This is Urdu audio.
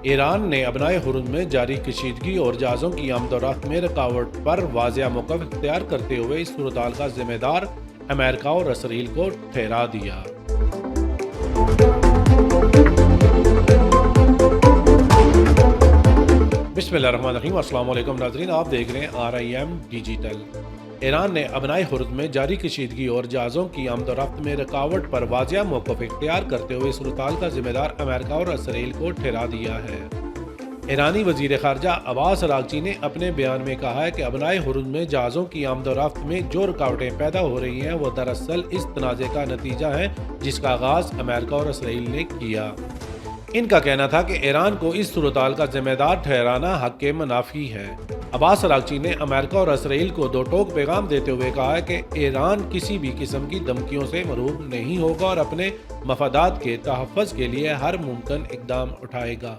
ایران نے ابنائے ہرمز میں جاری کشیدگی اور جہازوں کی آمد و رفت میں رکاوٹ پر واضح موقف اختیار کرتے ہوئے اس صورتحال کا ذمہ دار امریکہ اور اسرائیل کو ٹھہرا دیا۔ بسم اللہ الرحمن الرحیم۔ السلام علیکم ناظرین، آپ دیکھ رہے ہیں RIM ڈیجیٹل۔ ایران نے ابنائے ہرمز میں جاری کشیدگی اور جہازوں کی آمد و رفت میں رکاوٹ پر واضح موقف اختیار کرتے ہوئے صورتحال کا ذمہ دار امریکہ اور اسرائیل کو ٹھہرا دیا ہے۔ ایرانی وزیر خارجہ عباس اراغچی نے اپنے بیان میں کہا ہے کہ ابنائے ہرمز میں جہازوں کی آمد و رفت میں جو رکاوٹیں پیدا ہو رہی ہیں وہ دراصل اس تنازع کا نتیجہ ہے جس کا آغاز امریکہ اور اسرائیل نے کیا۔ ان کا کہنا تھا کہ ایران کو اس صورتحال کا ذمہ دار ٹھہرانا حق کے منافی ہے۔ عباس اراغچی نے امریکہ اور اسرائیل کو دو ٹوک پیغام دیتے ہوئے کہا ہے کہ ایران کسی بھی قسم کی دھمکیوں سے مرعوب نہیں ہوگا اور اپنے مفادات کے تحفظ کے لیے ہر ممکن اقدام اٹھائے گا۔